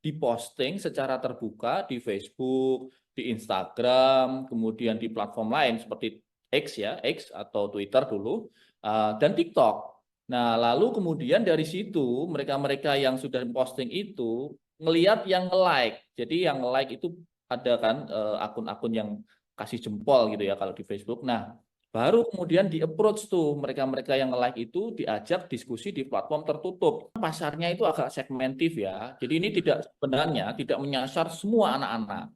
diposting secara terbuka di Facebook, di Instagram, kemudian di platform lain seperti X atau Twitter dulu, dan TikTok. Nah, lalu kemudian dari situ mereka-mereka yang sudah posting itu ngelihat yang nge-like. Jadi yang nge-like itu ada kan akun-akun yang kasih jempol gitu ya kalau di Facebook. Nah, baru kemudian di-approach tuh mereka-mereka yang nge-like itu diajak diskusi di platform tertutup. Pasarnya itu agak segmentif ya. Jadi ini sebenarnya tidak menyasar semua anak-anak.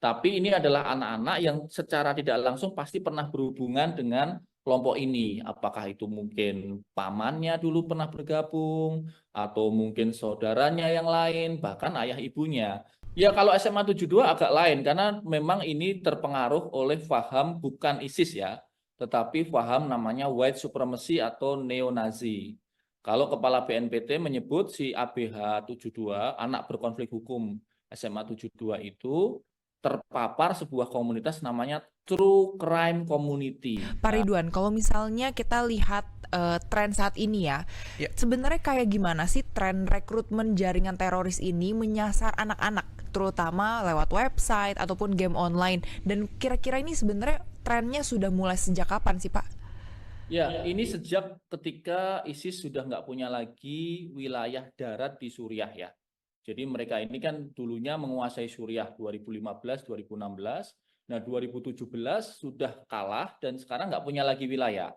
Tapi ini adalah anak-anak yang secara tidak langsung pasti pernah berhubungan dengan kelompok ini. Apakah itu mungkin pamannya dulu pernah bergabung, atau mungkin saudaranya yang lain, bahkan ayah ibunya. Ya kalau SMA 72 agak lain, karena memang ini terpengaruh oleh paham bukan ISIS ya, tetapi paham namanya white supremacy atau neo-Nazi. Kalau Kepala BNPT menyebut si ABH 72, anak berkonflik hukum SMA 72 itu terpapar sebuah komunitas namanya True Crime Community. Pak Ridwan, kalau misalnya kita lihat tren saat ini ya, Ya, sebenarnya kayak gimana sih tren rekrutmen jaringan teroris ini menyasar anak-anak, terutama lewat website ataupun game online? Dan kira-kira ini sebenarnya trennya sudah mulai sejak kapan sih, Pak? Ya, ini sejak ketika ISIS sudah nggak punya lagi wilayah darat di Suriah ya. Jadi mereka ini kan dulunya menguasai Suriah 2015, 2016. Nah, 2017 sudah kalah dan sekarang nggak punya lagi wilayah.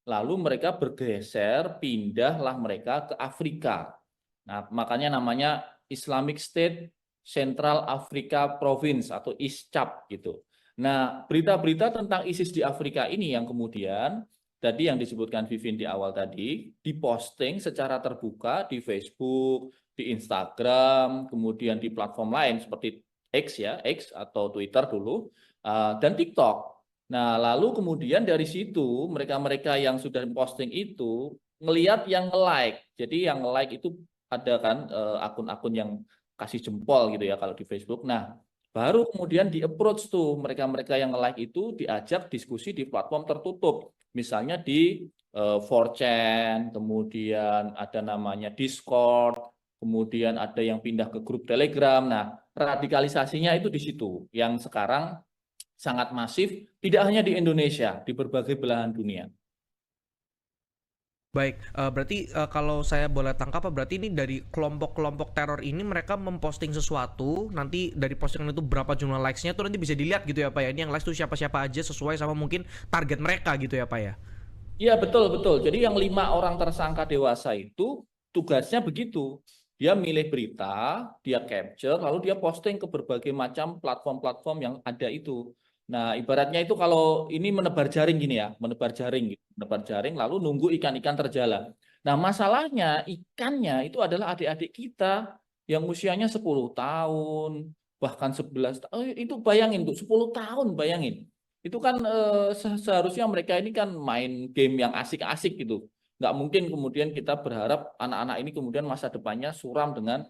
Lalu mereka bergeser, pindahlah mereka ke Afrika. Nah, makanya namanya Islamic State Central Africa Province atau ISCAP gitu. Nah, berita-berita tentang ISIS di Afrika ini yang kemudian tadi yang disebutkan Vivin di awal tadi, diposting secara terbuka di Facebook, di Instagram, kemudian di platform lain seperti X atau Twitter dulu, dan TikTok. Nah, lalu kemudian dari situ mereka-mereka yang sudah posting itu ngelihat yang nge-like. Jadi yang nge-like itu ada kan akun-akun yang kasih jempol gitu ya kalau di Facebook. Nah, baru kemudian di-approach tuh mereka-mereka yang nge-like itu diajak diskusi di platform tertutup. Misalnya di 4chan, kemudian ada namanya Discord, kemudian ada yang pindah ke grup Telegram. Nah, radikalisasinya itu di situ yang sekarang sangat masif, tidak hanya di Indonesia, di berbagai belahan dunia. baik. Berarti kalau saya boleh tangkap, berarti ini dari kelompok-kelompok teror ini mereka memposting sesuatu, nanti dari postingan itu berapa jumlah likes-nya tuh nanti bisa dilihat gitu ya Pak ya. Ini yang likes tuh siapa-siapa aja sesuai sama mungkin target mereka gitu ya Pak ya. Iya, betul, betul. Jadi yang 5 orang tersangka dewasa itu tugasnya begitu. Dia milih berita, dia capture, lalu dia posting ke berbagai macam platform-platform yang ada itu. Nah, ibaratnya itu kalau ini menebar jaring gini ya, menebar jaring gitu. Menebar jaring lalu nunggu ikan-ikan terjalan. Nah, masalahnya ikannya itu adalah adik-adik kita yang usianya 10 tahun, bahkan 11 tahun. Itu bayangin tuh, 10 tahun bayangin. Itu kan seharusnya mereka ini kan main game yang asik-asik gitu. Nggak mungkin kemudian kita berharap anak-anak ini kemudian masa depannya suram dengan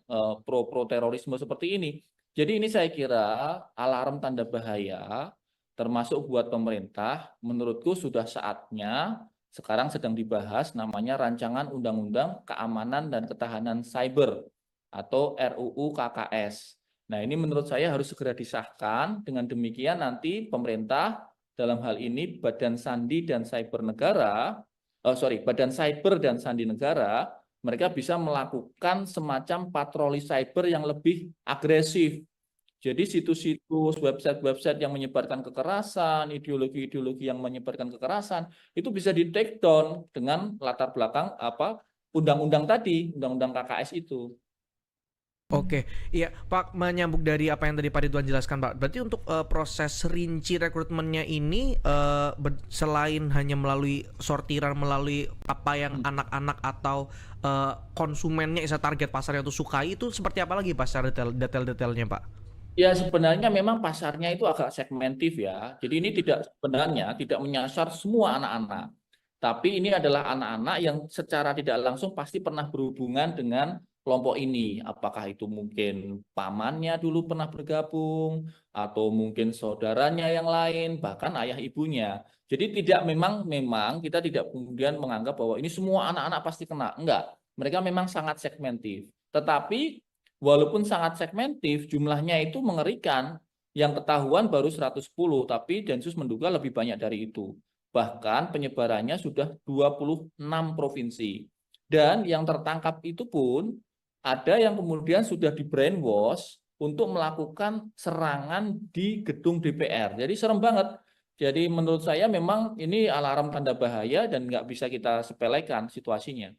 pro-pro terorisme seperti ini. Jadi ini saya kira alarm tanda bahaya, termasuk buat pemerintah, menurutku sudah saatnya sekarang sedang dibahas namanya Rancangan Undang-Undang Keamanan dan Ketahanan Cyber atau RUU KKS. Nah, ini menurut saya harus segera disahkan. Dengan demikian nanti pemerintah dalam hal ini Badan Sandi dan Cyber Negara, Badan Cyber dan Sandi Negara, mereka bisa melakukan semacam patroli cyber yang lebih agresif. Jadi situs-situs, website-website yang menyebarkan kekerasan, ideologi-ideologi yang menyebarkan kekerasan, itu bisa di take down dengan latar belakang apa undang-undang tadi, undang-undang KKS itu. Oke, iya Pak, menyambung dari apa yang tadi Pak Ridwan jelaskan Pak. Berarti untuk proses rinci rekrutmennya ini selain hanya melalui sortiran melalui apa yang anak-anak atau konsumennya isa target pasarnya itu sukai, itu seperti apa lagi Pak secara detail-detailnya Pak? Ya sebenarnya memang pasarnya itu agak segmentif ya. Jadi ini sebenarnya tidak menyasar semua anak-anak. Tapi ini adalah anak-anak yang secara tidak langsung pasti pernah berhubungan dengan kelompok ini. Apakah itu mungkin pamannya dulu pernah bergabung, atau mungkin saudaranya yang lain, bahkan ayah ibunya. Jadi tidak memang kita tidak kemudian menganggap bahwa ini semua anak-anak pasti kena. Enggak. Mereka memang sangat segmentif. Tetapi walaupun sangat segmentif, jumlahnya itu mengerikan. Yang ketahuan baru 110, tapi Densus menduga lebih banyak dari itu. Bahkan penyebarannya sudah 26 provinsi. Dan yang tertangkap itu pun ada yang kemudian sudah di brainwash untuk melakukan serangan di gedung DPR. Jadi serem banget. Jadi menurut saya memang ini alarm tanda bahaya dan nggak bisa kita sepelekan situasinya.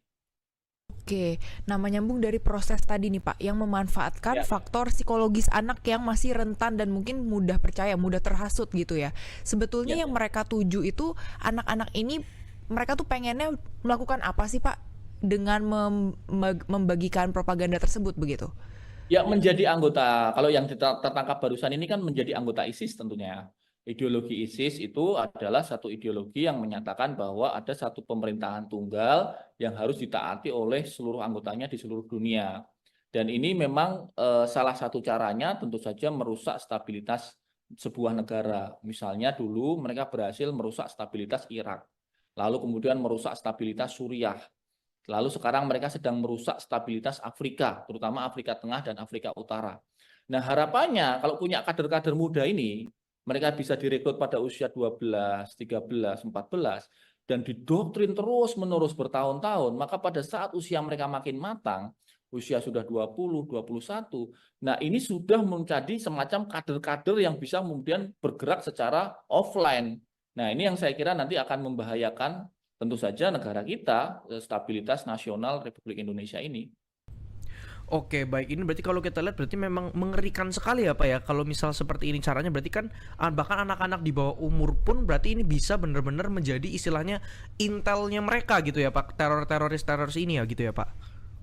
Oke, nah menyambung dari proses tadi nih Pak, yang memanfaatkan Ya, faktor psikologis anak yang masih rentan dan mungkin mudah percaya, mudah terhasut gitu ya. Sebetulnya ya. yang mereka tuju itu anak-anak ini, mereka tuh pengennya melakukan apa sih Pak dengan membagikan propaganda tersebut begitu? Ya, menjadi anggota, kalau yang tertangkap barusan ini kan menjadi anggota ISIS tentunya. Ideologi ISIS itu adalah satu ideologi yang menyatakan bahwa ada satu pemerintahan tunggal yang harus ditaati oleh seluruh anggotanya di seluruh dunia. Dan ini memang salah satu caranya tentu saja merusak stabilitas sebuah negara. Misalnya dulu mereka berhasil merusak stabilitas Irak, lalu kemudian merusak stabilitas Suriah. Lalu sekarang mereka sedang merusak stabilitas Afrika, terutama Afrika Tengah dan Afrika Utara. Nah, harapannya kalau punya kader-kader muda ini, mereka bisa direkrut pada usia 12, 13, 14, dan didoktrin terus-menerus bertahun-tahun, maka pada saat usia mereka makin matang, usia sudah 20, 21, nah ini sudah menjadi semacam kader-kader yang bisa kemudian bergerak secara offline. Nah, ini yang saya kira nanti akan membahayakan tentu saja negara kita, stabilitas nasional Republik Indonesia ini. Oke, baik. Ini berarti kalau kita lihat berarti memang mengerikan sekali ya Pak ya. Kalau misal seperti ini caranya berarti kan bahkan anak-anak di bawah umur pun berarti ini bisa benar-benar menjadi istilahnya intelnya mereka gitu ya Pak. Teroris ini ya gitu ya Pak.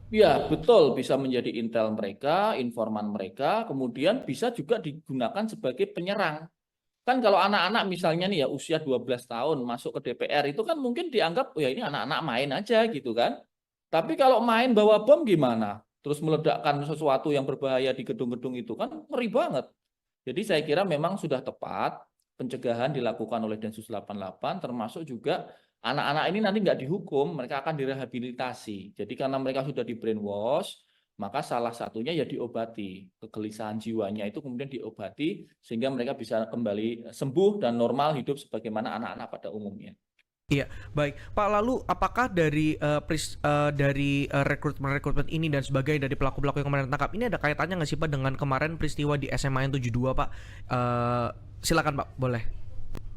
Ya, betul, bisa menjadi intel mereka, informan mereka, kemudian bisa juga digunakan sebagai penyerang. Kan kalau anak-anak misalnya nih ya usia 12 tahun masuk ke DPR itu kan mungkin dianggap oh ya ini anak-anak main aja gitu kan. Tapi kalau main bawa bom gimana? Terus meledakkan sesuatu yang berbahaya di gedung-gedung itu kan ngeri banget. Jadi saya kira memang sudah tepat pencegahan dilakukan oleh Densus 88 termasuk juga anak-anak ini nanti nggak dihukum, mereka akan direhabilitasi. Jadi karena mereka sudah di brainwash, maka salah satunya ya diobati. Kegelisahan jiwanya itu kemudian diobati sehingga mereka bisa kembali sembuh dan normal hidup sebagaimana anak-anak pada umumnya. Iya, baik. Pak, lalu apakah dari rekrutmen ini dan sebagainya dari pelaku-pelaku yang kemarin ditangkap ini ada kaitannya nggak sih Pak dengan kemarin peristiwa di SMA yang 72 Pak? Silakan Pak, boleh.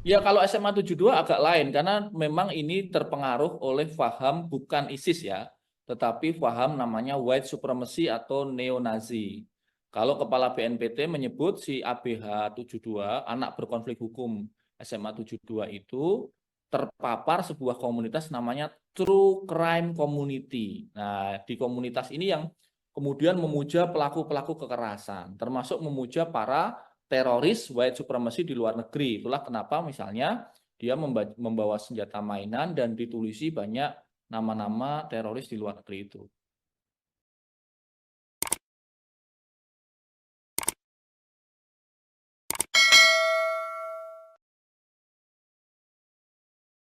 Ya kalau SMA 72 agak lain karena memang ini terpengaruh oleh paham bukan ISIS ya, tetapi paham namanya white supremacy atau neo-Nazi. Kalau Kepala BNPT menyebut si ABH 72, anak berkonflik hukum SMA 72 itu terpapar sebuah komunitas namanya True Crime Community. Nah, di komunitas ini yang kemudian memuja pelaku-pelaku kekerasan, termasuk memuja para teroris white supremacy di luar negeri. Itulah kenapa misalnya dia membawa senjata mainan dan ditulisi banyak nama-nama teroris di luar negeri itu.